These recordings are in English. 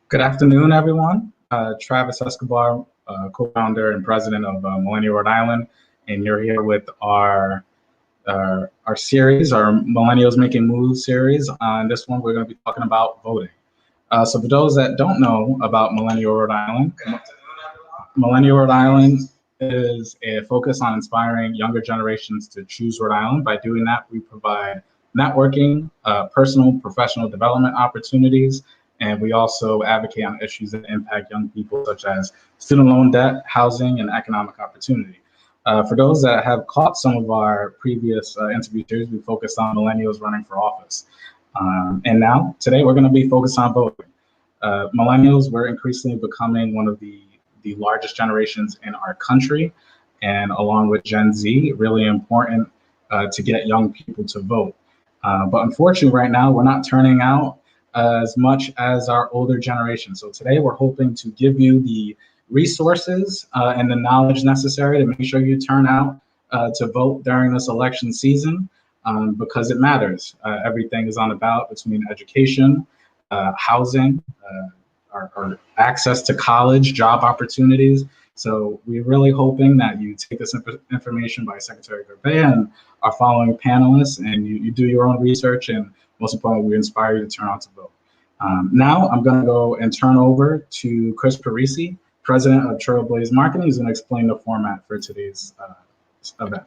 Good afternoon, everyone. Travis Escobar, co-founder and president of Millennial Rhode Island, and you're here with our series, our Millennials Making Moves series. On this one, we're going to be talking about voting. So for those that don't know about Millennial Rhode Island, Millennial Rhode Island is a focus on inspiring younger generations to choose Rhode Island. By doing that, we provide networking, personal, professional development opportunities, and we also advocate on issues that impact young people, such as student loan debt, housing, and economic opportunity. For those that have caught some of our previous interview series, we focused on millennials running for office. And now, today, we're going to be focused on voting. Millennials, we're increasingly becoming one of the largest generations in our country, and along with Gen Z, really important to get young people to vote. But unfortunately, right now, we're not turning out as much as our older generation. So today, we're hoping to give you the resources and the knowledge necessary to make sure you turn out to vote during this election season, because it matters. Everything is on the ballot between education, housing, our access to college, job opportunities. So we're really hoping that you take this information by Secretary Gorbea and our following panelists, and you do your own research, and most importantly, we inspire you to turn out to vote. Now I'm going to go and turn over to Chris Parisi, President of Trailblaze Marketing, who's going to explain the format for today's event.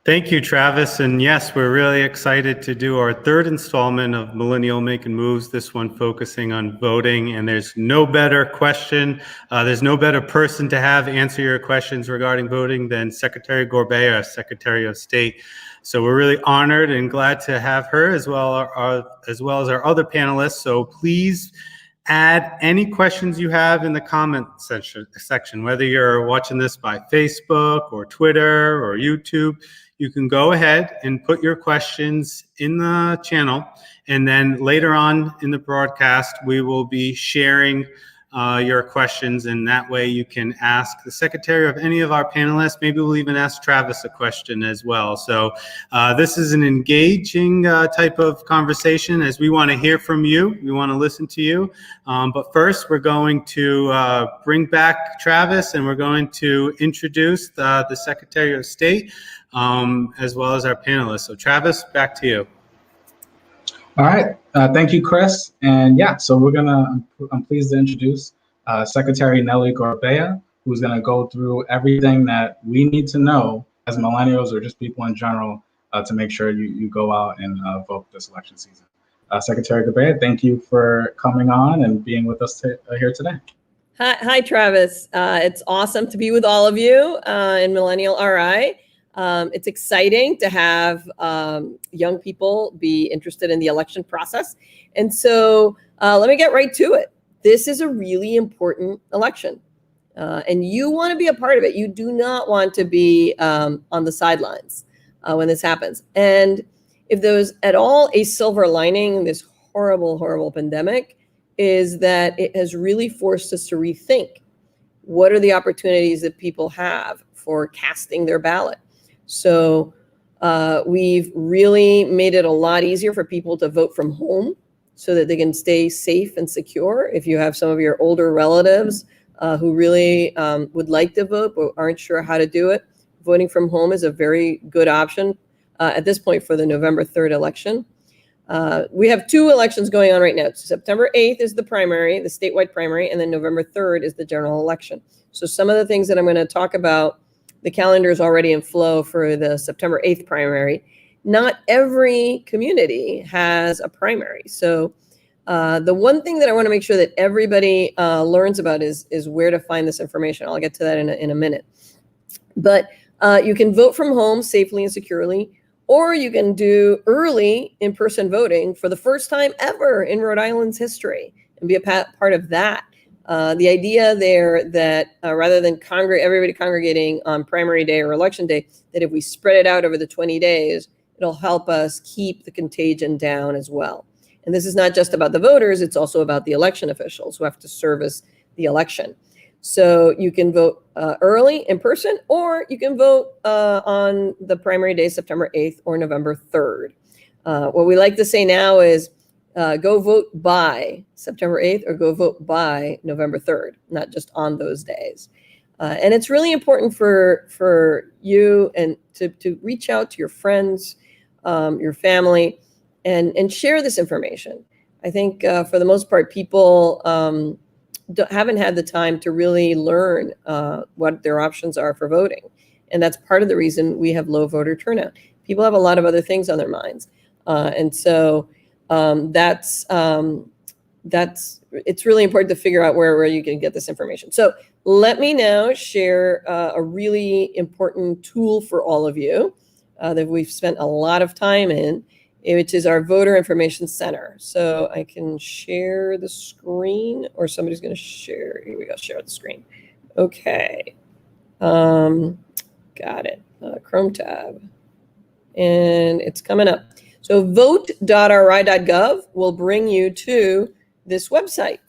Thank you, Travis. And yes, we're really excited to do our third installment of Millennial Making Moves, this one focusing on voting. And there's no better question, there's no better person to have answer your questions regarding voting than Secretary Gorbea, Secretary of State. So we're really honored and glad to have her as well as our other panelists. So please add any questions you have in the comment section, whether you're watching this by Facebook or Twitter or YouTube. You can go ahead and put your questions in the channel, and then later on in the broadcast, we will be sharing your questions, and that way you can ask the secretary of any of our panelists. Maybe we'll even ask Travis a question as well. So this is an engaging type of conversation, as we want to hear from you. We want to listen to you. But first, we're going to bring back Travis, and we're going to introduce the Secretary of State, as well as our panelists. So Travis, back to you. All right, thank you, Chris. And yeah, so I'm pleased to introduce Secretary Nellie Gorbea, who's gonna go through everything that we need to know as millennials or just people in general to make sure you go out and vote this election season. Secretary Gorbea, thank you for coming on and being with us here today. Hi, Travis. It's awesome to be with all of you in Millennial RI. It's exciting to have young people be interested in the election process. And so let me get right to it. This is a really important election, and you want to be a part of it. You do not want to be on the sidelines when this happens. And if there's at all a silver lining in this horrible, horrible pandemic, is that it has really forced us to rethink what are the opportunities that people have for casting their ballot. So we've really made it a lot easier for people to vote from home so that they can stay safe and secure. If you have some of your older relatives who really would like to vote but aren't sure how to do it, voting from home is a very good option at this point for the November 3rd election. We have two elections going on right now. September 8th is the primary, the statewide primary, and then November 3rd is the general election. So some of the things that I'm going to talk about, the calendar is already in flow for the September 8th primary. Not every community has a primary. So the one thing that I want to make sure that everybody learns about is where to find this information. I'll get to that in a minute. But you can vote from home safely and securely, or you can do early in-person voting for the first time ever in Rhode Island's history and be a part of that. The idea there that rather than everybody congregating on primary day or election day, that if we spread it out over the 20 days, it'll help us keep the contagion down as well. And this is not just about the voters, it's also about the election officials who have to service the election. So you can vote early in person, or you can vote on the primary day, September 8th or November 3rd. What we like to say now is go vote by September 8th or go vote by November 3rd, not just on those days. And it's really important for you and to reach out to your friends, your family, and share this information. I think for the most part, people haven't had the time to really learn what their options are for voting. And that's part of the reason we have low voter turnout. People have a lot of other things on their minds. And so it's really important to figure out where you can get this information. So let me now share a really important tool for all of you that we've spent a lot of time in, which is our Voter Information Center. So I can share the screen, or somebody's going to share. Here we go, share the screen. Okay. Got it. Chrome tab. And it's coming up. So vote.ri.gov will bring you to this website.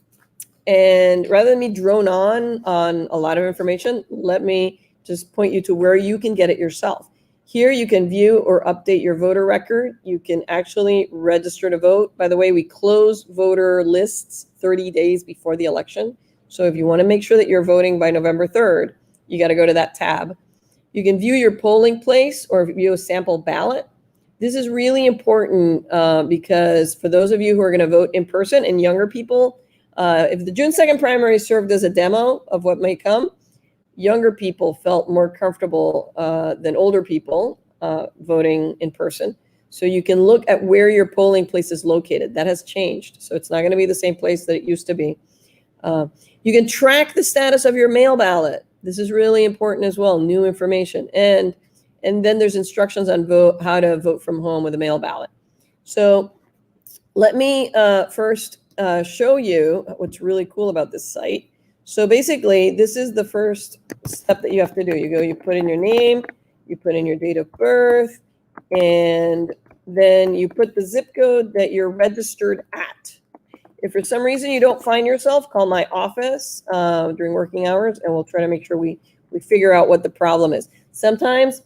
And rather than me drone on a lot of information, let me just point you to where you can get it yourself. Here you can view or update your voter record. You can actually register to vote. By the way, we close voter lists 30 days before the election. So if you want to make sure that you're voting by November 3rd, you got to go to that tab. You can view your polling place or view a sample ballot. This is really important because for those of you who are going to vote in person and younger people, if the June 2nd primary served as a demo of what may come, younger people felt more comfortable than older people voting in person. So you can look at where your polling place is located. That has changed. So it's not going to be the same place that it used to be. You can track the status of your mail ballot. This is really important as well, new information. And then there's instructions on how to vote from home with a mail ballot. So let me first show you what's really cool about this site. So basically, this is the first step that you have to do. You put in your name, you put in your date of birth, and then you put the zip code that you're registered at. If for some reason you don't find yourself, call my office during working hours, and we'll try to make sure we figure out what the problem is. Sometimes,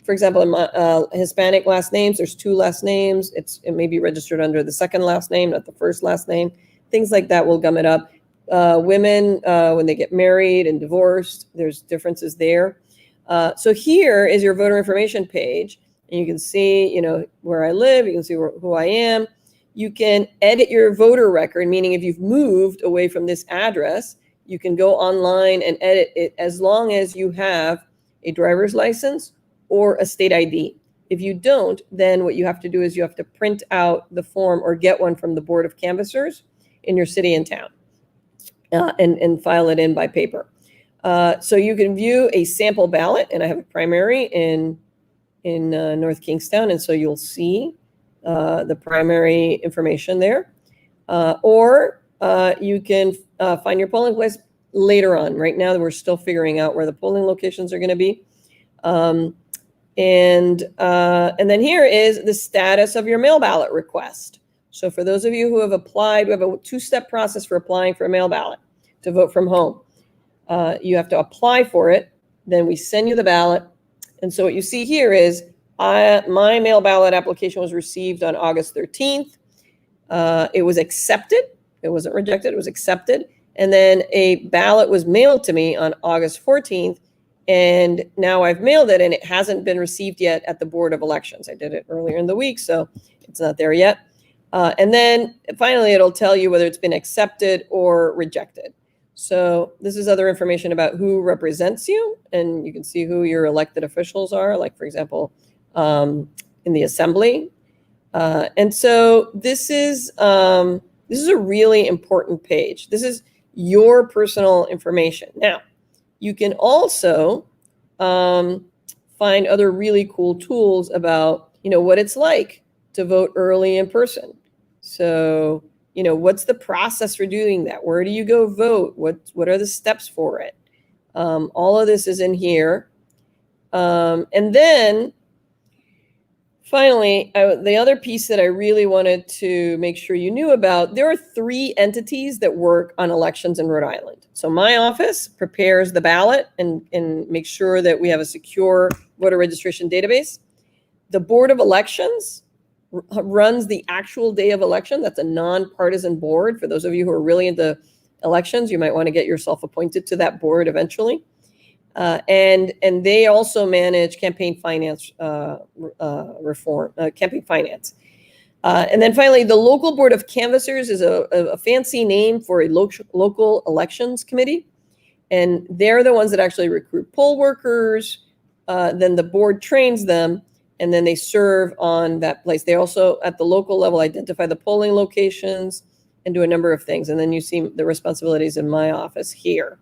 for example, in my, Hispanic last names, there's two last names. It may be registered under the second last name, not the first last name. Things like that will gum it up. Women, when they get married and divorced, there's differences there. So here is your voter information page, and you can see, where I live. You can see who I am. You can edit your voter record, meaning if you've moved away from this address, you can go online and edit it as long as you have a driver's license or a state ID. If you don't, then what you have to do is you have to print out the form or get one from the Board of Canvassers in your city and town and file it in by paper. So you can view a sample ballot, and I have a primary in North Kingstown, and so you'll see the primary information there. Or you can find your polling place later on. Right now, we're still figuring out where the polling locations are going to be. And then here is the status of your mail ballot request. So for those of you who have applied, we have a two-step process for applying for a mail ballot to vote from home. You have to apply for it, then we send you the ballot. And so what you see here is my mail ballot application was received on August 13th. It was accepted. It wasn't rejected, it was accepted. And then a ballot was mailed to me on August 14th. And now I've mailed it, and it hasn't been received yet at the Board of Elections. I did it earlier in the week, so it's not there yet. And then finally, it'll tell you whether it's been accepted or rejected. So this is other information about who represents you, and you can see who your elected officials are, like, for example, in the assembly. And so this is a really important page. This is your personal information. Now, you can also find other really cool tools about, what it's like to vote early in person. So, what's the process for doing that? Where do you go vote? What are the steps for it? All of this is in here. And then finally, the other piece that I really wanted to make sure you knew about, there are 3 entities that work on elections in Rhode Island. So my office prepares the ballot and makes sure that we have a secure voter registration database. The Board of Elections runs the actual day of election. That's a nonpartisan board. For those of you who are really into elections, you might want to get yourself appointed to that board eventually. And they also manage campaign finance campaign finance. And then finally, the local board of canvassers is a fancy name for a local elections committee. And they're the ones that actually recruit poll workers. Then the board trains them, and then they serve on that place. They also, at the local level, identify the polling locations and do a number of things. And then you see the responsibilities in my office here.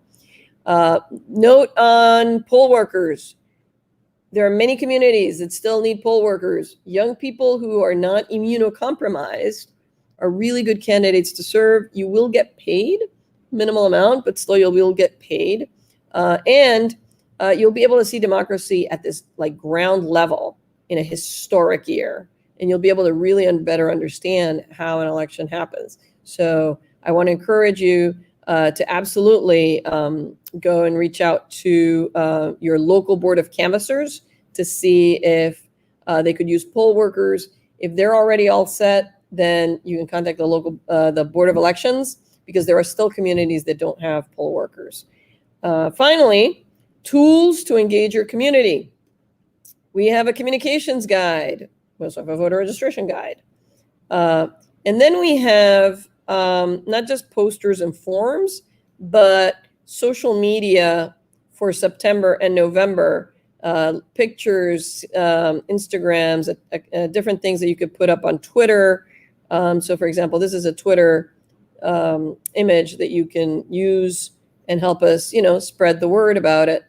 Note on poll workers. There are many communities that still need poll workers. Young people who are not immunocompromised are really good candidates to serve. You will get paid, minimal amount, but still you will get paid. And you'll be able to see democracy at this like ground level in a historic year. And you'll be able to really better understand how an election happens. So I want to encourage you to absolutely go and reach out to your local board of canvassers to see if they could use poll workers. If they're already all set, then you can contact the local the board of elections, because there are still communities that don't have poll workers. Finally, tools to engage your community. We have a communications guide. We also have a voter registration guide. And then we have not just posters and forms, but social media for September and November, pictures, Instagrams, different things that you could put up on Twitter. So for example, this is a Twitter image that you can use and help us, spread the word about it.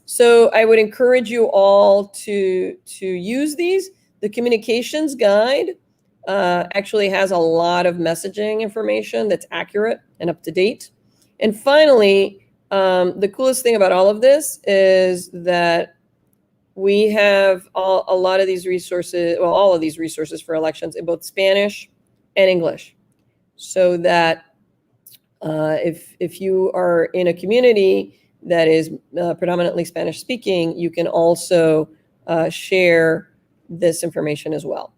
So I would encourage you all to use these. The communications guide actually has a lot of messaging information that's accurate and up to date. And finally, the coolest thing about all of this is that we have a lot of these resources, well, all of these resources for elections in both Spanish and English. So that if you are in a community that is predominantly Spanish speaking, you can also share this information as well.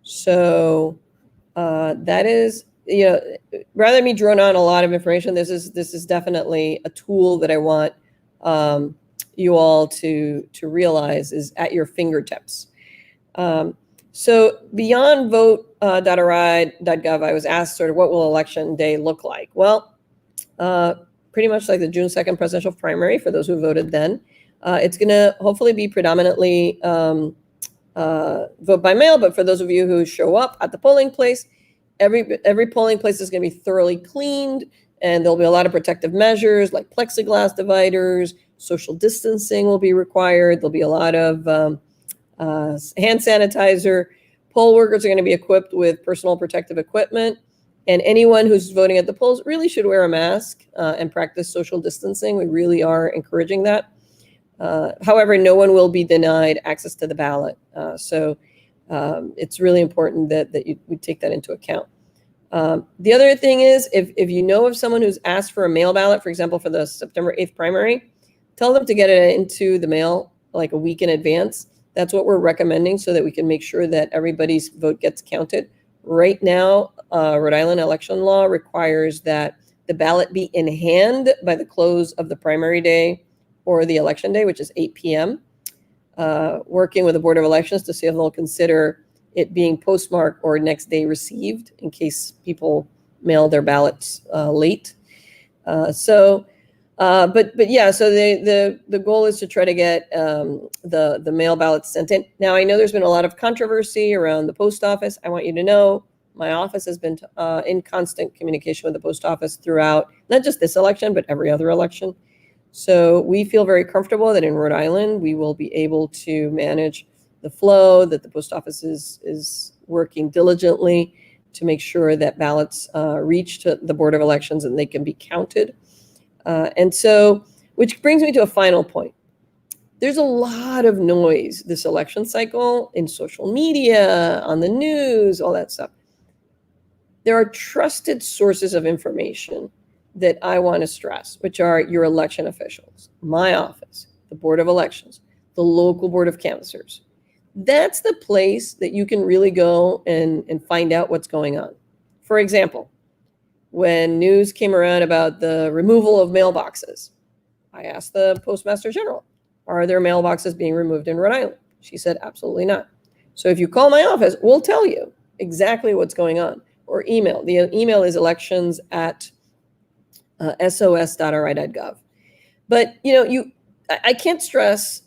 So that is, rather than me drone on a lot of information, this is definitely a tool that I want you all to realize is at your fingertips. So beyond vote.ri.gov, I was asked sort of what will election day look like? Well, pretty much like the June 2nd presidential primary for those who voted then. It's going to hopefully be predominantly vote by mail, but for those of you who show up at the polling place, every polling place is going to be thoroughly cleaned, and there'll be a lot of protective measures like plexiglass dividers, social distancing will be required. There'll be a lot of hand sanitizer. Poll workers are going to be equipped with personal protective equipment, and anyone who's voting at the polls really should wear a mask and practice social distancing. We really are encouraging that. However, no one will be denied access to the ballot. So it's really important that we take that into account. The other thing is, if you know of someone who's asked for a mail ballot, for example, for the September 8th primary, tell them to get it into the mail like a week in advance. That's what we're recommending so that we can make sure that everybody's vote gets counted. Right now, Rhode Island election law requires that the ballot be in hand by the close of the primary day or the election day, which is 8 p.m., working with the Board of Elections to see if they'll consider it being postmarked or next day received in case people mail their ballots late. But yeah, so the goal is to try to get the mail ballots sent in. Now, I know there's been a lot of controversy around the post office. I want you to know my office has been in constant communication with the post office throughout, not just this election, but every other election. So we feel very comfortable that in Rhode Island, we will be able to manage the flow, that the post office is working diligently to make sure that ballots reach to the Board of Elections and they can be counted. And so, which brings me to a final point. There's a lot of noise this election cycle in social media, on the news, all that stuff. There are trusted sources of information that I want to stress, which are your election officials, my office, the Board of Elections, the local Board of Canvassers. That's the place that you can really go and find out what's going on. For example, when news came around about the removal of mailboxes, I asked the Postmaster General, are there mailboxes being removed in Rhode Island? She said, absolutely not. So if you call my office, we'll tell you exactly what's going on. Or email. The email is elections@sos.ri.gov. But, I can't stress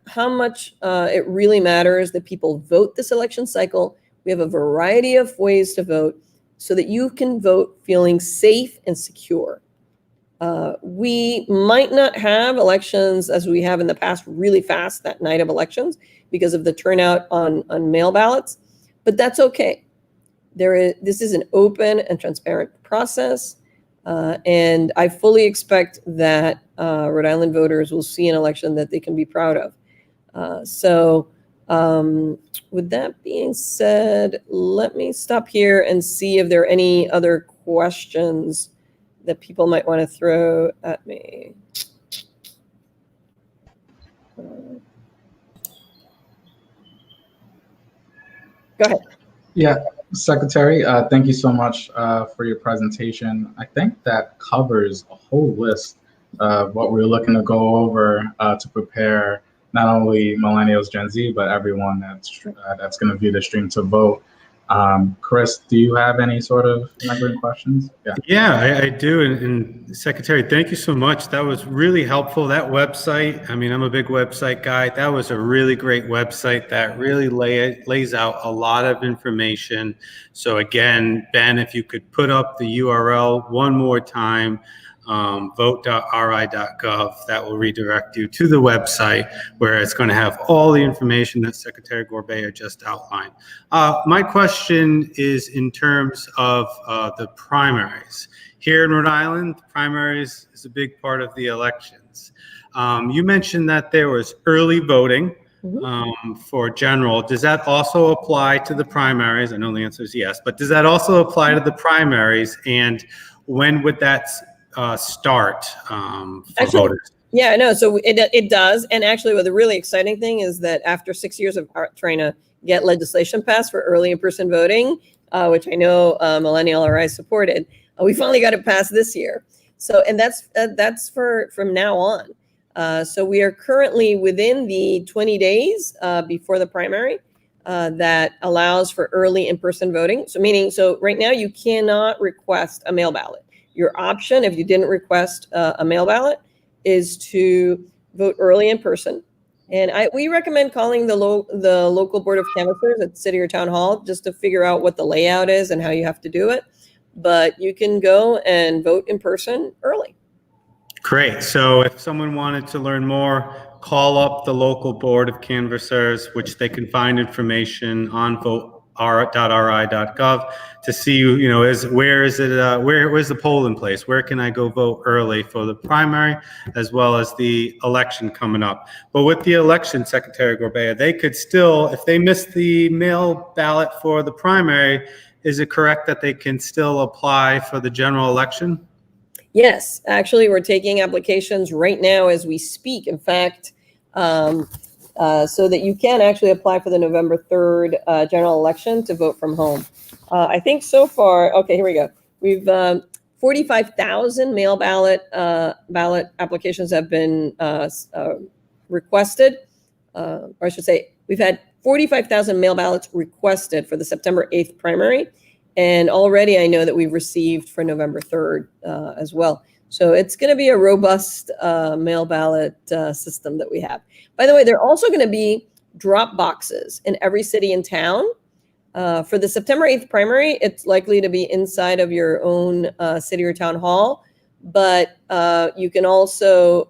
how much it really matters that people vote this election cycle. We have a variety of ways to vote so that you can vote feeling safe and secure. We might not have elections as we have in the past really fast that night of elections because of the turnout on mail ballots, but that's okay. This is an open and transparent process, and I fully expect that Rhode Island voters will see an election that they can be proud of. With that being said, let me stop here and see if there are any other questions that people might want to throw at me. Go ahead. Yeah, Secretary, thank you so much for your presentation. I think that covers a whole list of what we're looking to go over to prepare not only millennials, Gen Z, but everyone that's going to view the stream to vote. Chris, do you have any sort of lingering questions? Yeah, I do. And Secretary, thank you so much. That was really helpful. That website, I mean, I'm a big website guy. That was a really great website that really lays out a lot of information. So again, Ben, if you could put up the URL one more time, vote.ri.gov, that will redirect you to the website where it's going to have all the information that Secretary Gorbea just outlined. My question is in terms of the primaries. Here in Rhode Island, primaries is a big part of the elections. You mentioned that there was early voting for general. Does that also apply to the primaries? I know the answer is yes, but does that also apply to the primaries? And when would that start for voters? Yeah, no, so it does. And actually, what the really exciting thing is that after 6 years of trying to get legislation passed for early in-person voting, which I know Millennial RI supported, we finally got it passed this year. So, and that's from now on. So we are currently within the 20 days before the primary that allows for early in-person voting. So right now you cannot request a mail ballot. Your option, if you didn't request a mail ballot, is to vote early in person. And we recommend calling the local board of canvassers at city or town hall just to figure out what the layout is and how you have to do it. But you can go and vote in person early. Great. So if someone wanted to learn more, call up the local board of canvassers, which they can find information on vote.ri.gov to see, where's the polling place? Where can I go vote early for the primary as well as the election coming up? But with the election, Secretary Gorbea, they could still, if they missed the mail ballot for the primary, is it correct that they can still apply for the general election? Yes, actually, we're taking applications right now as we speak. In fact, so that you can actually apply for the November 3rd general election to vote from home. I think so far, okay, here we go. We've 45,000 mail ballot applications have been requested, or I should say, we've had 45,000 mail ballots requested for the September 8th primary. And already I know that we've received for November 3rd as well. So it's going to be a robust mail ballot system that we have. By the way, there are also going to be drop boxes in every city and town. For the September 8th primary, it's likely to be inside of your own city or town hall. But you can also,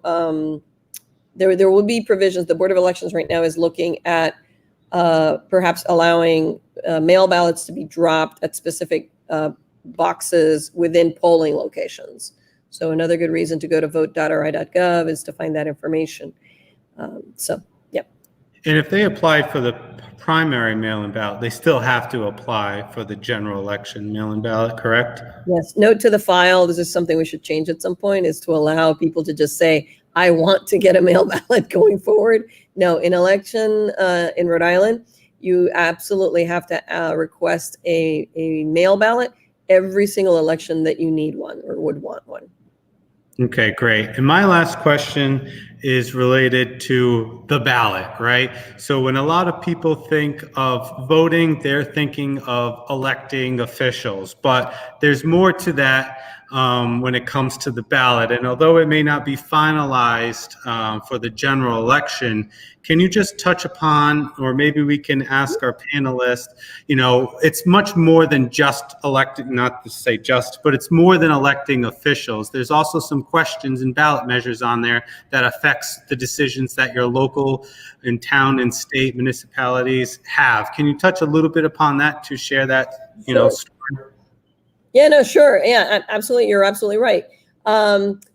there will be provisions. The Board of Elections right now is looking at perhaps allowing mail ballots to be dropped at specific boxes within polling locations. So another good reason to go to vote.ri.gov is to find that information. Yeah. And if they applied for the primary mail-in ballot, they still have to apply for the general election mail-in ballot, correct? Yes. Note to the file, this is something we should change at some point, is to allow people to just say, I want to get a mail ballot going forward. No, in election in Rhode Island, you absolutely have to request a mail ballot every single election that you need one or would want one. Okay, great. And my last question is related to the ballot, right? So when a lot of people think of voting, they're thinking of electing officials, but there's more to that when it comes to the ballot. And although it may not be finalized for the general election, can you just touch upon, or maybe we can ask our panelists, you know, it's much more than just electing, not to say just, but it's more than electing officials. There's also some questions and ballot measures on there that affects the decisions that your local and town and state municipalities have. Can you touch a little bit upon that to share that, you know, story? Yeah, no, sure. Yeah, absolutely. You're absolutely right.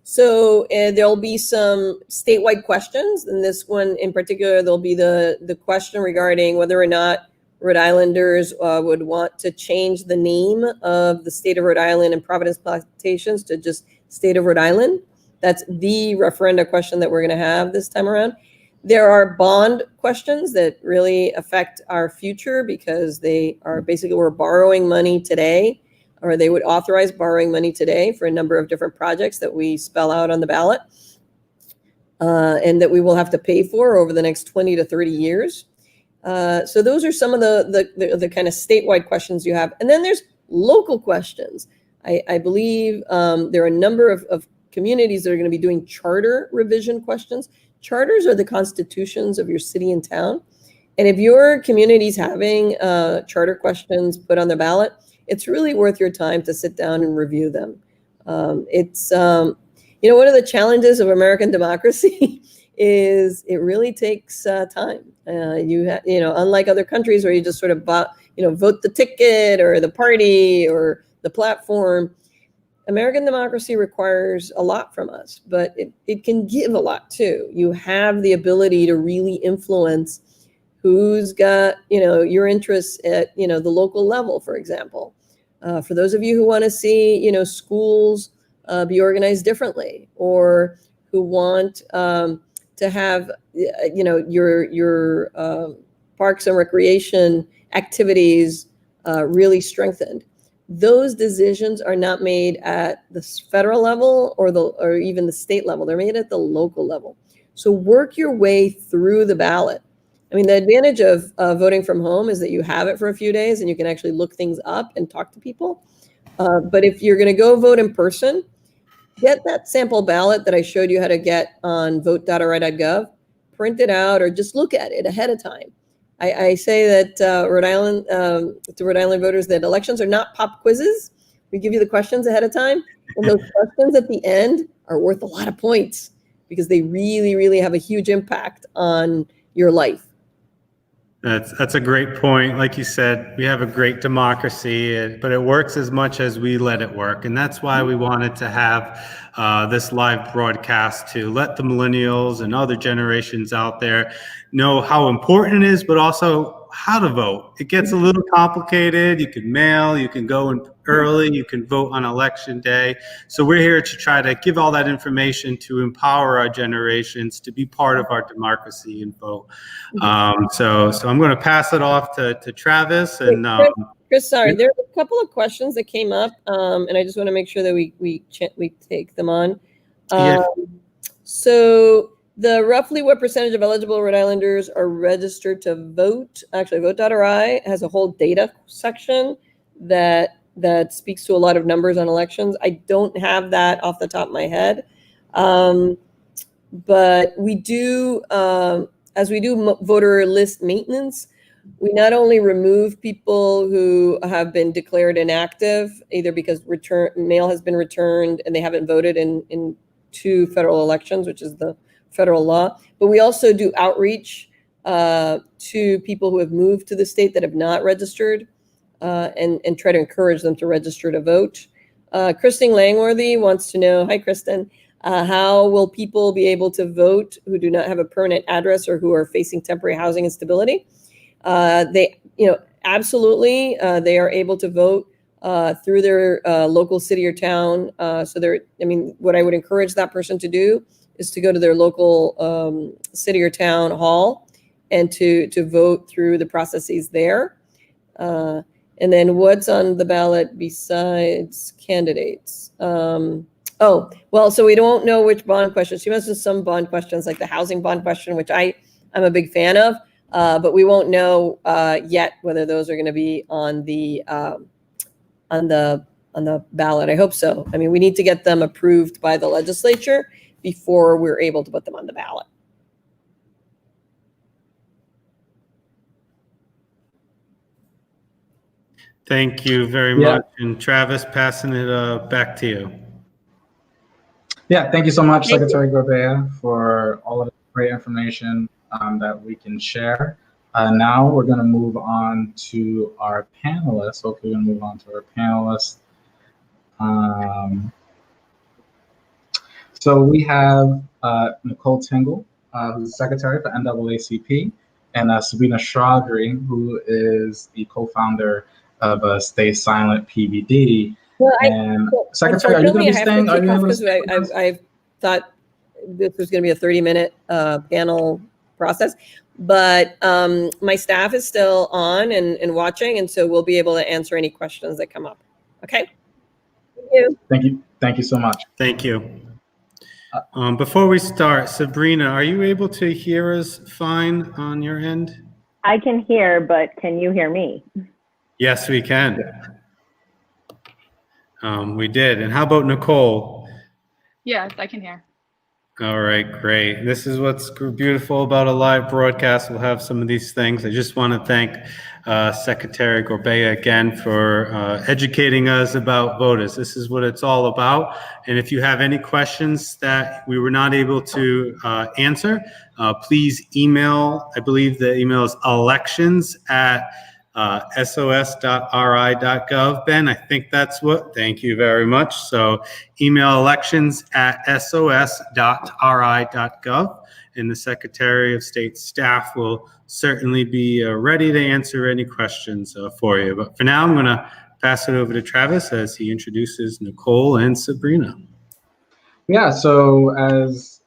So there'll be some statewide questions. And this one in particular, there'll be the question regarding whether or not Rhode Islanders would want to change the name of the state of Rhode Island and Providence Plantations to just state of Rhode Island. That's the referenda question that we're going to have this time around. There are bond questions that really affect our future because they are basically, we're borrowing money today, or they would authorize borrowing money today for a number of different projects that we spell out on the ballot and that we will have to pay for over the next 20 to 30 years. So those are some of the kind of statewide questions you have. And then there's local questions. I believe there are a number of communities that are going to be doing charter revision questions. Charters are the constitutions of your city and town. And if your community's having charter questions put on the ballot, it's really worth your time to sit down and review them. You know, one of the challenges of American democracy is it really takes time. You know, unlike other countries where you just sort of vote the ticket or the party or the platform, American democracy requires a lot from us, but it can give a lot too. You have the ability to really influence who's got, you know, your interests at, you know, the local level, for example. For those of you who want to see, you know, schools be organized differently, or who want to have, you know, your parks and recreation activities really strengthened. Those decisions are not made at the federal level or even the state level. They're made at the local level. So work your way through the ballot. I mean, the advantage of voting from home is that you have it for a few days and you can actually look things up and talk to people. But if you're going to go vote in person, get that sample ballot that I showed you how to get on vote.ri.gov, print it out or just look at it ahead of time. I say that to Rhode Island voters that elections are not pop quizzes. We give you the questions ahead of time, and those questions at the end are worth a lot of points because they really, really have a huge impact on your life. That's a great point. Like you said, we have a great democracy, but it works as much as we let it work. And that's why we wanted to have this live broadcast to let the millennials and other generations out there know how important it is, but also how to vote. It gets a little complicated. You can mail, you can go in early, you can vote on election day. So we're here to try to give all that information to empower our generations to be part of our democracy and vote. So I'm going to pass it off to Travis. And Chris, sorry, there are a couple of questions that came up, and I just want to make sure that we take them on. So the roughly what percentage of eligible Rhode Islanders are registered to vote? Actually, vote.ri has a whole data section that speaks to a lot of numbers on elections. I don't have that off the top of my head. But we do, as we do voter list maintenance, we not only remove people who have been declared inactive, either because mail has been returned and they haven't voted in 2 federal elections, which is the federal law, but we also do outreach to people who have moved to the state that have not registered and try to encourage them to register to vote. Kristen Langworthy wants to know, hi Kristen, How will people be able to vote who do not have a permanent address or who are facing temporary housing instability? Absolutely, they are able to vote through their local city or town. What I would encourage that person to do is to go to their local city or town hall and to vote through the processes there. And then what's on the ballot besides candidates? So we don't know which bond questions. She mentioned some bond questions like the housing bond question, which I'm a big fan of, but we won't know yet whether those are going to be on the ballot. I hope so. I mean, we need to get them approved by the legislature before we're able to put them on the ballot. Thank you very much. And Travis, passing it back to you. Yeah, thank you so much, Secretary Gorbea, for all of the great information that we can share. Now we're going to move on to our panelists. Hopefully, we're going to move on to our panelists. So we have Nicole Tingle, who's the Secretary for NAACP, and Sabrina Chaudhary, who is the co-founder of Stay Silent PVD. Well, Secretary, are you going to be staying? Are you able to stay? I thought this was going to be a 30-minute panel process, but my staff is still on and watching, and so we'll be able to answer any questions that come up. Okay. Thank you. Thank you. Thank you so much. Thank you. Before we start, Sabrina, are you able to hear us fine on your end? I can hear, but can you hear me? Yes, we can. We did. And how about Nicole? Yes, I can hear. All right, great. This is what's beautiful about a live broadcast. We'll have some of these things. I just want to thank Secretary Gorbea again for educating us about voters. This is what it's all about. And if you have any questions that we were not able to answer, please email. I believe the email is elections@sos.ri.gov. Ben, I think that's what. Thank you very much. So email elections@sos.ri.gov, and the Secretary of State staff will certainly be ready to answer any questions for you. But for now, I'm going to pass it over to Travis as he introduces Nicole and Sabrina. Yeah. So as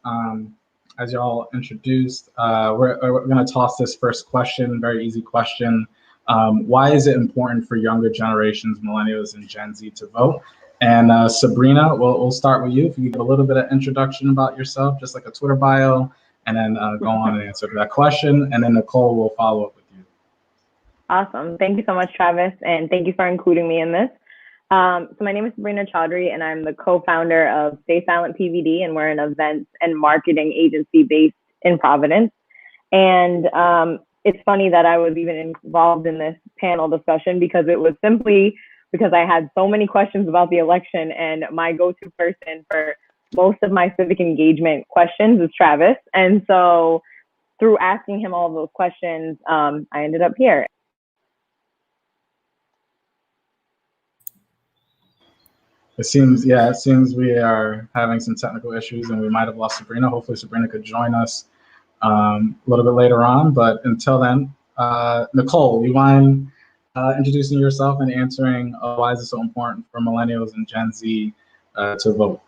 y'all introduced, we're going to toss this first question. Very easy question. Why is it important for younger generations, millennials and Gen Z, to vote? And Sabrina, we'll start with you. If you give a little bit of introduction about yourself, just like a Twitter bio, and then go on and answer that question. And then Nicole will follow up with you. Awesome. Thank you so much, Travis. And thank you for including me in this. So my name is Sabrina Chaudhary, and I'm the co-founder of Stay Silent PVD, and we're an events and marketing agency based in Providence. And it's funny that I was even involved in this panel discussion because it was simply because I had so many questions about the election, and my go-to person for most of my civic engagement questions is Travis. And so through asking him all of those questions, I ended up here. It seems we are having some technical issues and we might have lost Sabrina. Hopefully Sabrina could join us a little bit later on, but until then, Nicole, you mind introducing yourself and answering why is it so important for millennials and Gen Z to vote?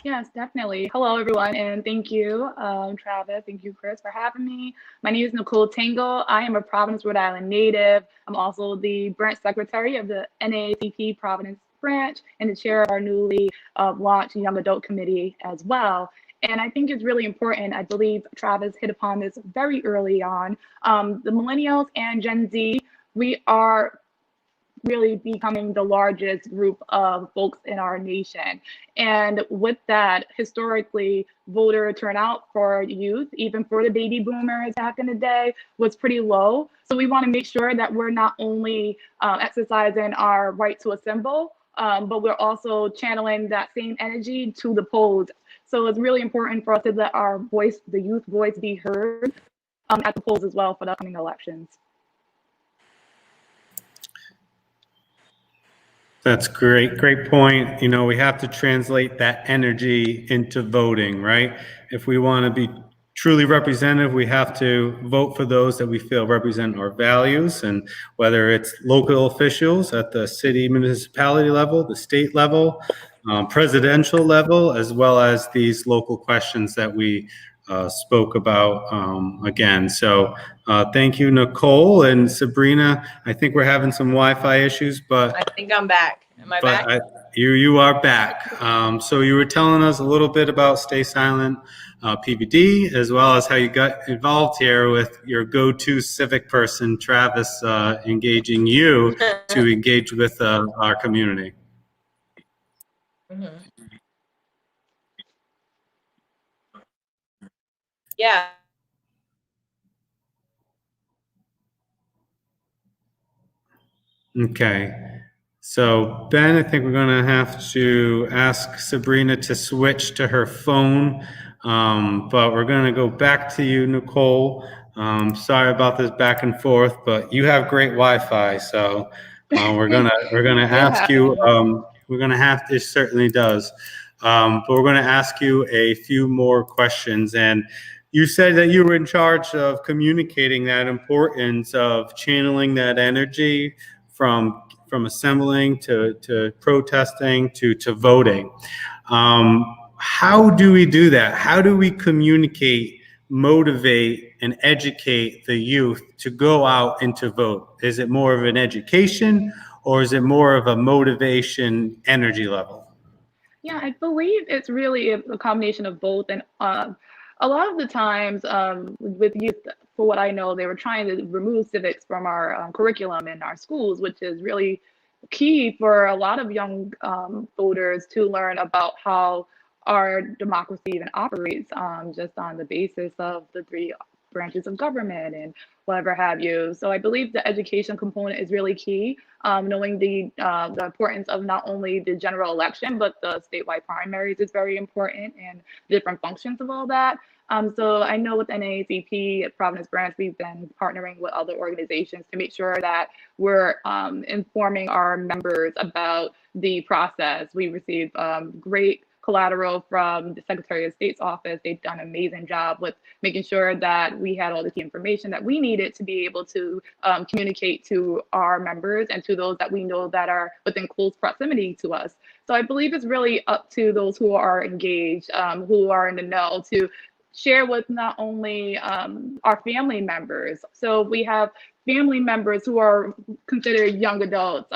Yes, definitely. Hello, everyone, and thank you, Travis. Thank you, Chris, for having me. My name is Nicole Tingle. I am a Providence, Rhode Island native. I'm also the branch secretary of the NAACP Providence branch and the chair of our newly launched Young Adult Committee as well. And I think it's really important. I believe Travis hit upon this very early on. The millennials and Gen Z, we are really becoming the largest group of folks in our nation. And with that, historically, voter turnout for youth, even for the baby boomers back in the day, was pretty low. So we want to make sure that we're not only exercising our right to assemble, but we're also channeling that same energy to the polls. So it's really important for us to let our voice, the youth voice, be heard at the polls as well for the upcoming elections. That's great. Great point. You know, we have to translate that energy into voting, right? If we want to be truly representative, we have to vote for those that we feel represent our values, and whether it's local officials at the city municipality level, the state level, presidential level, as well as these local questions that we spoke about again. So thank you, Nicole and Sabrina. I think we're having some Wi-Fi issues, but I think I'm back. Am I back? You are back. So you were telling us a little bit about Stay Silent PVD, as well as how you got involved here with your go-to civic person, Travis, engaging you to engage with our community. Mhm. Yeah. Okay. So Ben, I think we're going to have to ask Sabrina to switch to her phone, but we're going to go back to you, Nicole. Sorry about this back and forth, but you have great Wi-Fi, so we're gonna ask you. We're gonna have to. It certainly does, but we're going to ask you a few more questions. And you said that you were in charge of communicating that importance of channeling that energy from assembling to protesting to voting. How do we do that? How do we communicate, motivate, and educate the youth to go out and to vote? Is it more of an education, or is it more of a motivation energy level? Yeah, I believe it's really a combination of both. And a lot of the times with youth, for what I know, they were trying to remove civics from our curriculum in our schools, which is really key for a lot of young voters to learn about how our democracy even operates, just on the basis of the three branches of government and whatever have you. So I believe the education component is really key. Knowing the importance of not only the general election, but the statewide primaries is very important, and different functions of all that. So I know with NAACP at Providence branch, we've been partnering with other organizations to make sure that we're informing our members about the process. We received great collateral from the Secretary of State's office. They've done an amazing job with making sure that we had all the key information that we needed to be able to communicate to our members and to those that we know that are within close proximity to us. So I believe it's really up to those who are engaged, who are in the know, to share with not only our family members. So we have family members who are considered young adults,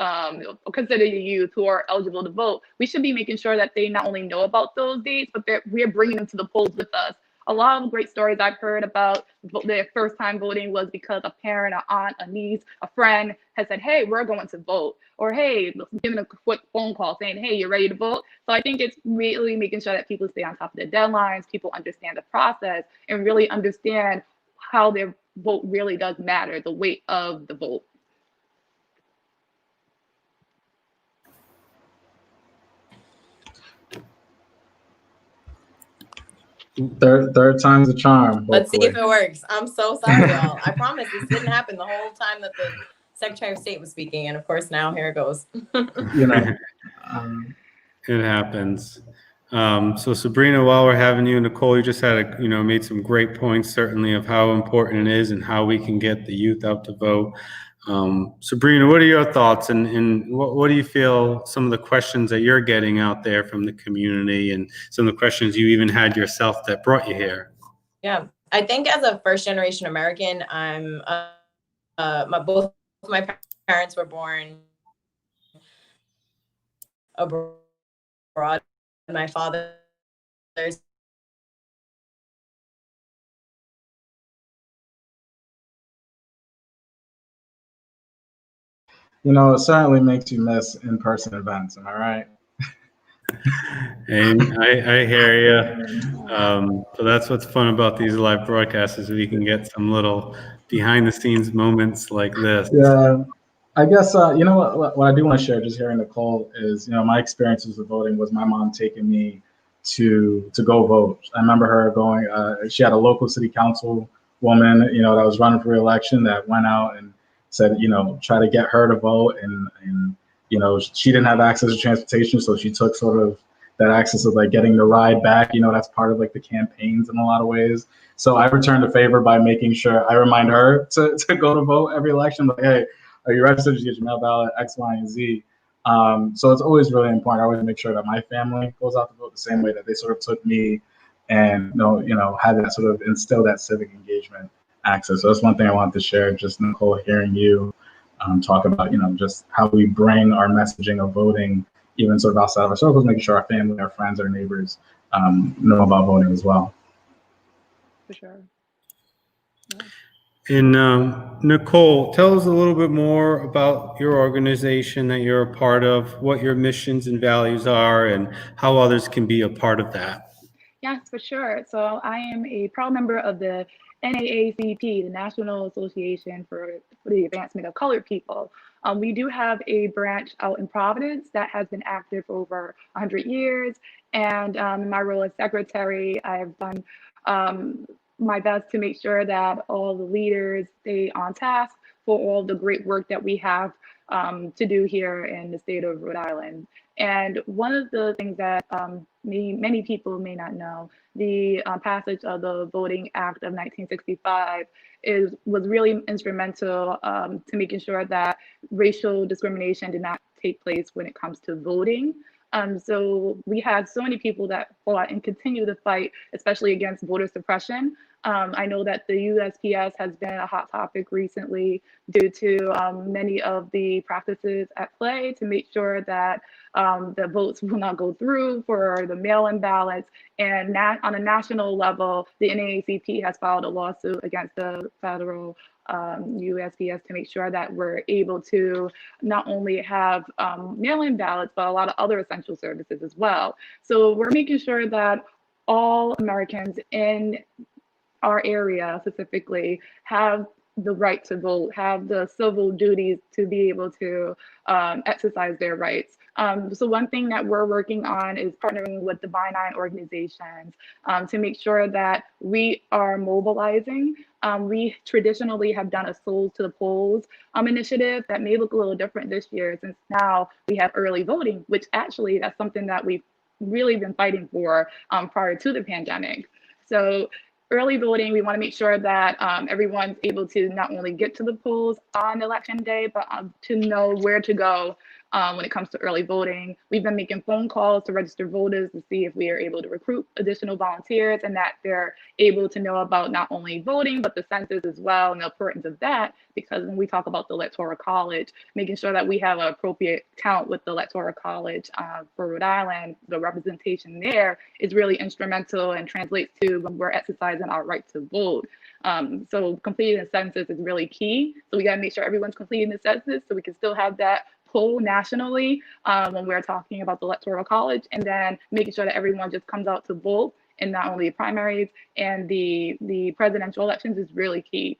considered youth, who are eligible to vote. We should be making sure that they not only know about those dates, but that we're bringing them to the polls with us. A lot of great stories I've heard about their first time voting was because a parent, an aunt, a niece, a friend has said, hey, we're going to vote. Or, hey, giving a quick phone call saying, hey, you're ready to vote. So I think it's really making sure that people stay on top of their deadlines, people understand the process, and really understand how their vote really does matter, the weight of the vote. Third time's a charm. Let's see hopefully. if it works. I'm so sorry, y'all. I promise this didn't happen the whole time that the Secretary of State was speaking. And of course, now here it goes. You know, it happens. So Sabrina, while we're having you, Nicole, you just had made some great points, certainly, of how important it is and how we can get the youth out to vote. Sabrina, what are your thoughts, and what do you feel some of the questions that you're getting out there from the community, and some of the questions you even had yourself that brought you here? Yeah, I think as a first generation American, I'm both my parents were born abroad. My father's it certainly makes you miss in-person events. Am I right? And I hear you. So that's what's fun about these live broadcasts, is we can get some little behind-the-scenes moments like this. Yeah. I guess, what I do want to share, just hearing Nicole, is, my experiences with voting was my mom taking me to go vote. I remember her going, she had a local city council woman, that was running for re-election, that went out and said, try to get her to vote. And you know, she didn't have access to transportation, so she took sort of that access of like getting the ride back. You know, that's part of like the campaigns in a lot of ways. So I returned a favor by making sure I remind her to go to vote every election. Like, hey, are you registered? Did you get your mail ballot? X, Y, and Z. So it's always really important. I always make sure that my family goes out to vote the same way that they sort of took me, and had that sort of instill that civic engagement access. So that's one thing I wanted to share. Just Nicole, hearing you talk about just how we bring our messaging of voting even sort of outside of our circles, making sure our family, our friends, our neighbors know about voting as well. For sure. Yeah. And Nicole, tell us a little bit more about your organization that you're a part of, what your missions and values are, and how others can be a part of that. Yes, for sure. So I am a proud member of the NAACP, the National Association for the Advancement of Colored People. We do have a branch out in Providence that has been active for over 100 years. And in my role as secretary, I've done my best to make sure that all the leaders stay on task for all the great work that we have to do here in the state of Rhode Island. And one of the things that many people may not know, the passage of the Voting Act of 1965 was really instrumental to making sure that racial discrimination did not take place when it comes to voting. So we had so many people that fought and continue to fight, especially against voter suppression. I know that the USPS has been a hot topic recently due to many of the practices at play to make sure that the votes will not go through for the mail-in ballots. And on a national level, the NAACP has filed a lawsuit against the federal USPS to make sure that we're able to not only have mail-in ballots, but a lot of other essential services as well. So we're making sure that all Americans in our area specifically have the right to vote, have the civil duties to be able to exercise their rights. So one thing that we're working on is partnering with the Divine organizations to make sure that we are mobilizing. We traditionally have done a Souls to the Polls initiative that may look a little different this year, since now we have early voting, which actually that's something that we've really been fighting for prior to the pandemic. So early voting, we want to make sure that everyone's able to not only get to the polls on election day, but to know where to go when it comes to early voting. We've been making phone calls to register voters to see if we are able to recruit additional volunteers and that they're able to know about not only voting, but the census as well and the importance of that. Because when we talk about the Electoral College, making sure that we have an appropriate count with the Electoral College for Rhode Island, the representation there is really instrumental and translates to when we're exercising our right to vote. So completing the census is really key. So we got to make sure everyone's completing the census so we can still have that poll nationally when we're talking about the Electoral College, and then making sure that everyone just comes out to vote in not only the primaries and the presidential elections is really key.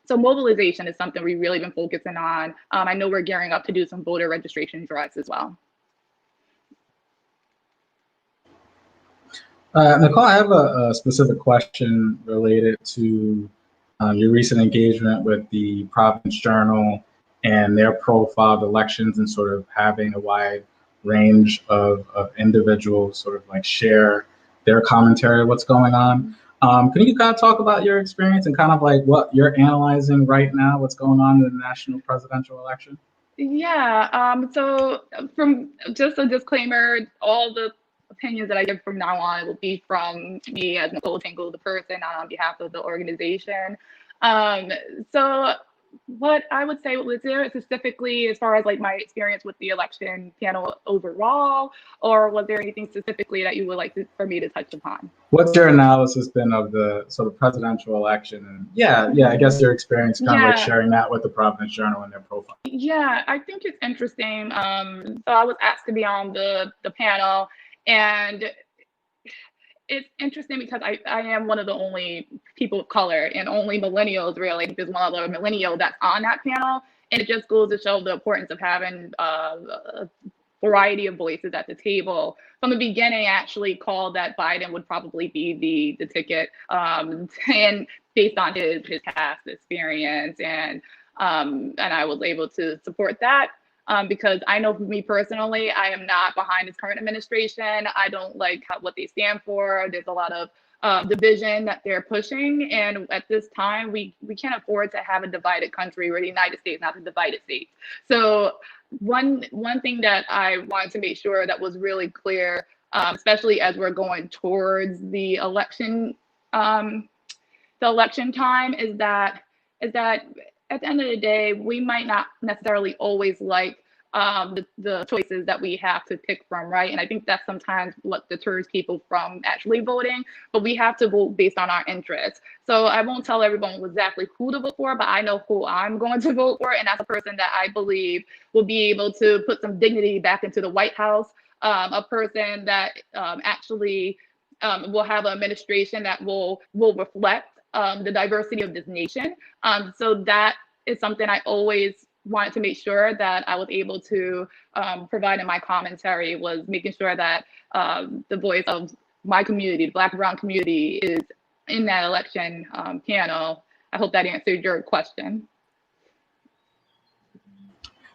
So mobilization is something we've really been focusing on. I know we're gearing up to do some voter registration drives as well. Nicole, I have a specific question related to your recent engagement with the Providence Journal and their profile of elections and sort of having a wide range of individuals sort of like share their commentary of what's going on. Can you kind of talk about your experience and kind of like what you're analyzing right now, what's going on in the national presidential election? Yeah, so from just a disclaimer, all the opinions that I give from now on will be from me as Nicole Tingle, the person, on behalf of the organization. So what I would say was there specifically as far as like my experience with the election panel overall, or was there anything specifically that you would like for me to touch upon? What's your analysis been of the sort of presidential election? And yeah, I guess your experience kind of like sharing that with the Providence Journal and their profile. Yeah, I think it's interesting. So I was asked to be on the panel, and it's interesting because I am one of the only people of color and only millennials really. There's one other millennial that's on that panel. And it just goes to show the importance of having a variety of voices at the table. From the beginning, I actually called that Biden would probably be the ticket, and based on his past experience, and I was able to support that. because I know for me personally, I am not behind this current administration. I don't like what they stand for. There's a lot of division that they're pushing. And at this time, we can't afford to have a divided country. We're the United States, not the divided states. So one thing that I wanted to make sure that was really clear, especially as we're going towards the election time, is that at the end of the day, we might not necessarily always like the choices that we have to pick from, right? And I think that's sometimes what deters people from actually voting, but we have to vote based on our interests. So I won't tell everyone exactly who to vote for, but I know who I'm going to vote for, and that's a person that I believe will be able to put some dignity back into the White House, a person that actually will have an administration that will reflect the diversity of this nation. So that is something I always wanted to make sure that I was able to provide in my commentary, was making sure that the voice of my community, the Black and Brown community, is in that election panel. I hope that answered your question.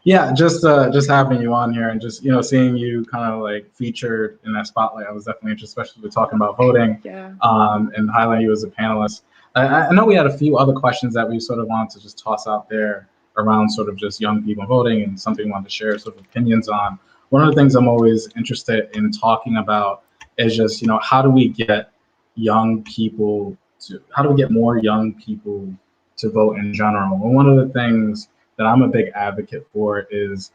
Yeah, just having you on here and just seeing you kind of like featured in that spotlight, I was definitely interested, especially with talking about voting, yeah. And highlighting you as a panelist. I know we had a few other questions that we sort of wanted to just toss out there around sort of just young people voting and something we wanted to share sort of opinions on. One of the things I'm always interested in talking about is just, how do we get more young people to vote in general? And one of the things that I'm a big advocate for is,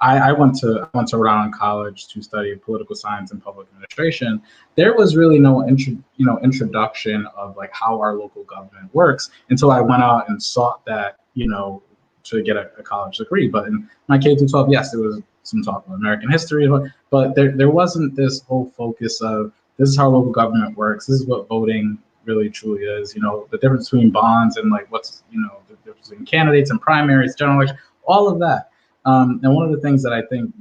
I went to Rhode Island College to study political science and public administration. There was really no introduction of like how our local government works until I went out and sought that, to get a college degree. But in my K through 12, yes, there was some talk of American history, but there wasn't this whole focus of this is how local government works. This is what voting really truly is. The difference between bonds and like what's the difference between candidates and primaries, general election, all of that. And one of the things that I think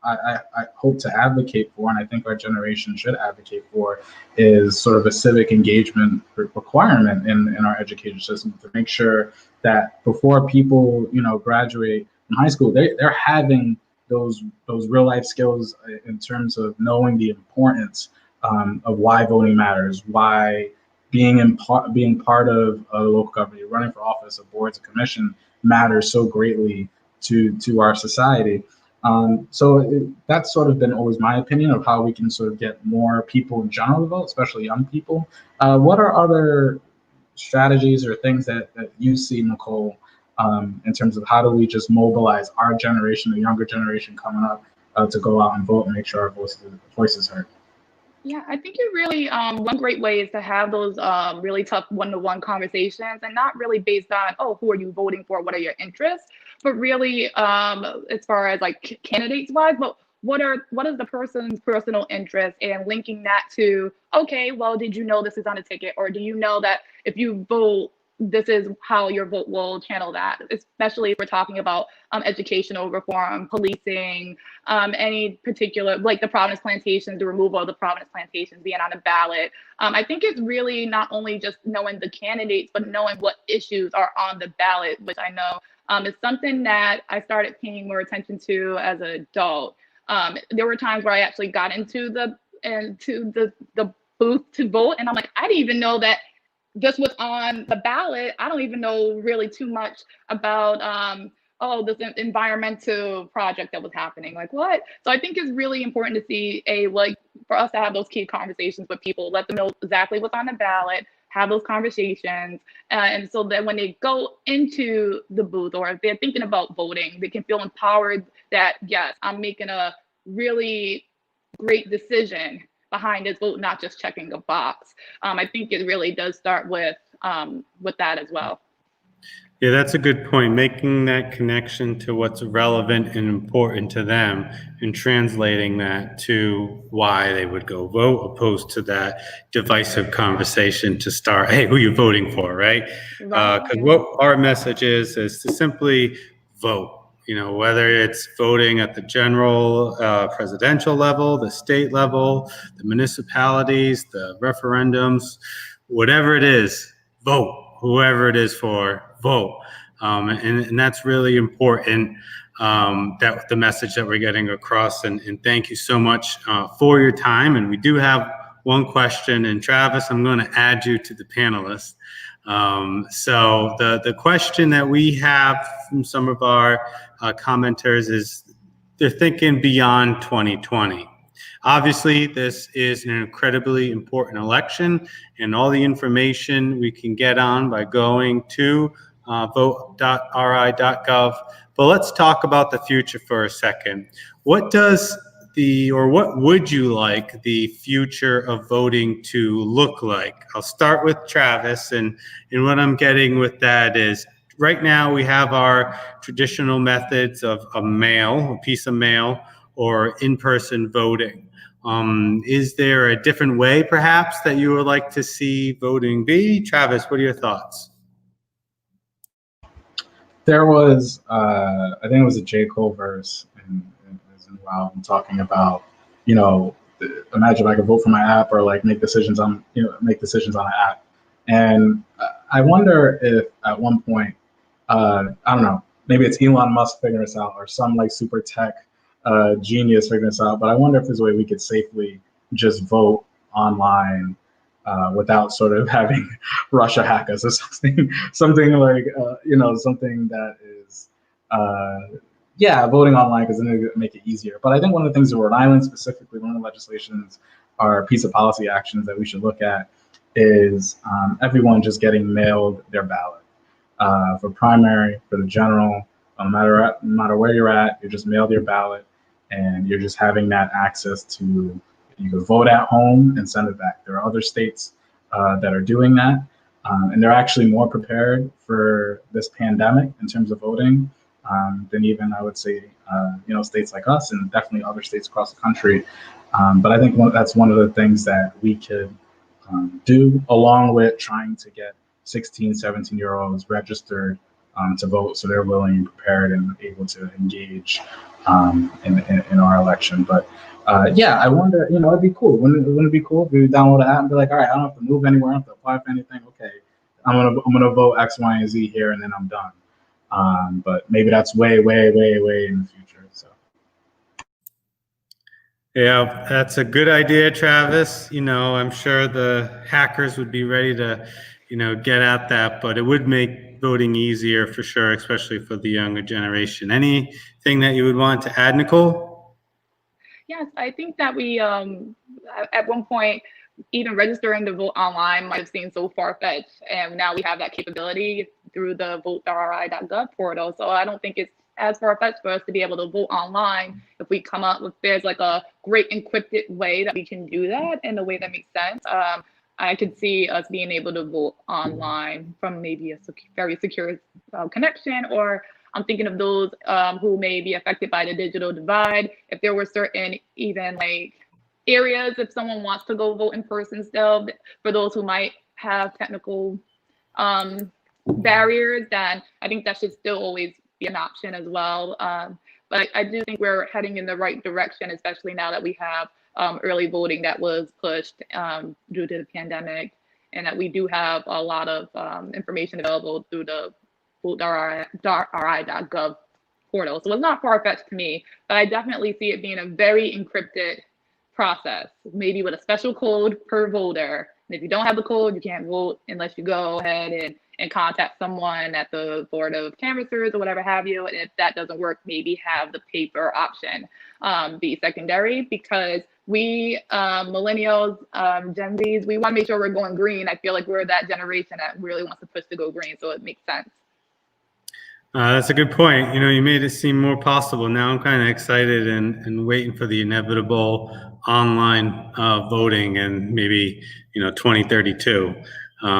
I hope to advocate for, and I think our generation should advocate for, is sort of a civic engagement requirement in our education system, to make sure that before people graduate from high school, they're having those real life skills in terms of knowing the importance of why voting matters, why being part of a local government, running for office, of boards, of commission, matters so greatly to our society. So that's sort of been always my opinion of how we can sort of get more people in general to vote, especially young people. What are other strategies or things that you see, Nicole, in terms of how do we just mobilize our generation, the younger generation coming up, to go out and vote and make sure our voices heard? Yeah, I think it really, one great way is to have those really tough one-to-one conversations, and not really based on, oh, who are you voting for? What are your interests? But really, as far as like candidates wise, but what is the person's personal interest, and linking that to, okay, well, did you know this is on a ticket? Or do you know that if you vote, this is how your vote will channel that, especially if we're talking about educational reform, policing, any particular, like the Providence plantations, the removal of the Providence plantations being on a ballot. I think it's really not only just knowing the candidates, but knowing what issues are on the ballot, which I know is something that I started paying more attention to as an adult. There were times where I actually got into the booth to vote, and I'm like, I didn't even know that this was on the ballot. I don't even know really too much about this environmental project that was happening. Like, what? So I think it's really important to see for us to have those key conversations with people, let them know exactly what's on the ballot, have those conversations, and so that when they go into the booth, or if they're thinking about voting, they can feel empowered that, yes, I'm making a really great decision behind this vote, not just checking a box. I think it really does start with that as well. Yeah, that's a good point. Making that connection to what's relevant and important to them, and translating that to why they would go vote, opposed to that divisive conversation to start, hey, who are you voting for, right? Because what our message is to simply vote. Whether it's voting at the general presidential level, the state level, the municipalities, the referendums, whatever it is, vote. Whoever it is for, vote. And that's really important, that the message that we're getting across. And thank you so much for your time. And we do have one question. And Travis, I'm going to add you to the panelists. So the question that we have from some of our commenters is they're thinking beyond 2020. Obviously, this is an incredibly important election, and all the information we can get on by going to vote.ri.gov. But let's talk about the future for a second. What would you like the future of voting to look like? I'll start with Travis, and what I'm getting with that is right now we have our traditional methods of a piece of mail, or in-person voting. Is there a different way perhaps that you would like to see voting be? Travis, what are your thoughts? There was, I think it was a J. Cole verse in his new album talking about, imagine I could vote for my app or like make decisions on an app. And I wonder if at one point, I don't know, maybe it's Elon Musk figuring this out or some like super tech genius figuring this out, but I wonder if there's a way we could safely just vote online without sort of having Russia hack us or something like, something that is, voting online, because then it would make it easier. But I think one of the things in Rhode Island specifically, one of the legislations or piece of policy actions that we should look at is everyone just getting mailed their ballot. For primary, for the general, no matter where you're at, you're just mailed your ballot, and you're just having that access to, you can vote at home and send it back. There are other states that are doing that, and they're actually more prepared for this pandemic in terms of voting than even, I would say, states like us, and definitely other states across the country. But I think that's one of the things that we could do, along with trying to get 16, 17-year-olds registered to vote, so they're willing and prepared and able to engage in our election. But I wonder, it'd be cool. Wouldn't it be cool if we download an app and be like, all right, I don't have to move anywhere, I don't have to apply for anything. Okay, I'm gonna vote X, Y, and Z here, and then I'm done. But maybe that's way, way, way, way in the future. So. Yeah, that's a good idea, Travis. I'm sure the hackers would be ready to, get at that, but it would make voting easier for sure, especially for the younger generation. Anything that you would want to add, Nicole? Yes, I think that we, at one point, even registering to vote online might have seemed so far-fetched, and now we have that capability through the vote.ri.gov portal. So I don't think it's as far-fetched for us to be able to vote online if we come up with, there's like a great encrypted way that we can do that in a way that makes sense. I could see us being able to vote online from maybe a very secure connection, or I'm thinking of those who may be affected by the digital divide. If there were certain even like areas, if someone wants to go vote in person still, for those who might have technical barriers, then I think that should still always be an option as well. But I do think we're heading in the right direction, especially now that we have early voting that was pushed due to the pandemic, and that we do have a lot of information available through the vote.ri.gov portal. So it's not far-fetched to me, but I definitely see it being a very encrypted process, maybe with a special code per voter. And if you don't have the code, you can't vote unless you go ahead and contact someone at the board of canvassers or whatever have you. And if that doesn't work, maybe have the paper option be secondary, because we millennials, Gen Zs, we want to make sure we're going green. I feel like we're that generation that really wants to push to go green, so it makes sense. That's a good point. You made it seem more possible. Now I'm kind of excited and waiting for the inevitable online voting and maybe 2032.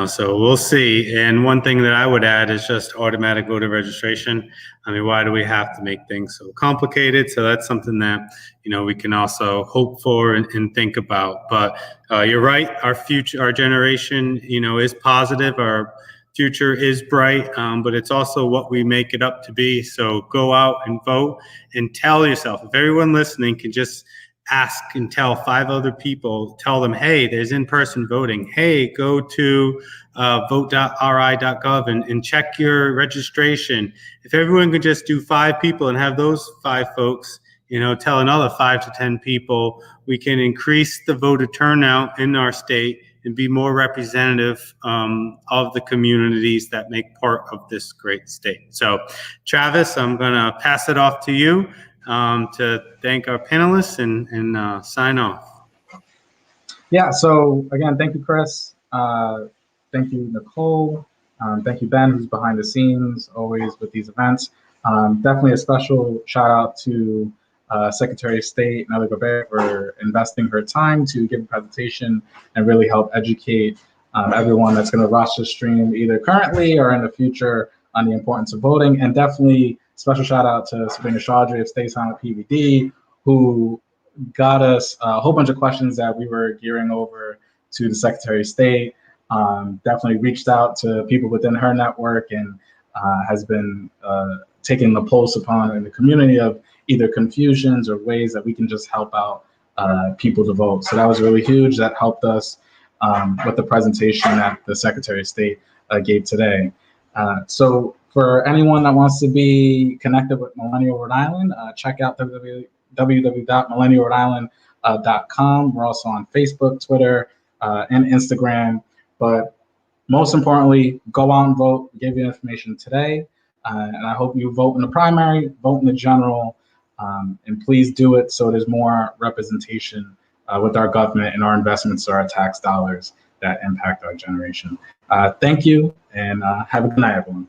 So we'll see. And one thing that I would add is just automatic voter registration. I mean, why do we have to make things so complicated? So that's something that we can also hope for and think about. But you're right. Our generation is positive. Our future is bright, but it's also what we make it up to be. So go out and vote, and tell yourself, if everyone listening can just ask and tell 5 other people, tell them, hey, there's in-person voting. Hey, go to vote.ri.gov and check your registration. If everyone could just do 5 people and have those 5 folks, tell another 5 to 10 people, we can increase the voter turnout in our state and be more representative of the communities that make part of this great state. So, Travis, I'm going to pass it off to you to thank our panelists and sign off. Yeah, so again, thank you, Chris. Thank you, Nicole. Thank you, Ben, who's behind the scenes, always with these events. Definitely a special shout out to Secretary of State Nellie Gorbea for investing her time to give a presentation and really help educate everyone that's going to watch the stream either currently or in the future on the importance of voting. And definitely special shout out to Sabrina Chaudhary of Stay Silent PVD, who got us a whole bunch of questions that we were gearing over to the Secretary of State. Definitely reached out to people within her network and has been taking the pulse upon in the community of either confusions or ways that we can just help out people to vote. So that was really huge. That helped us with the presentation that the Secretary of State gave today. So for anyone that wants to be connected with Millennial Rhode Island, check out www.millennialrhodeisland.com. We're also on Facebook, Twitter, and Instagram. But most importantly, go out and vote. We gave you information today. And I hope you vote in the primary, vote in the general, and please do it so there's more representation with our government and our investments or our tax dollars that impact our generation. Thank you, and have a good night, everyone.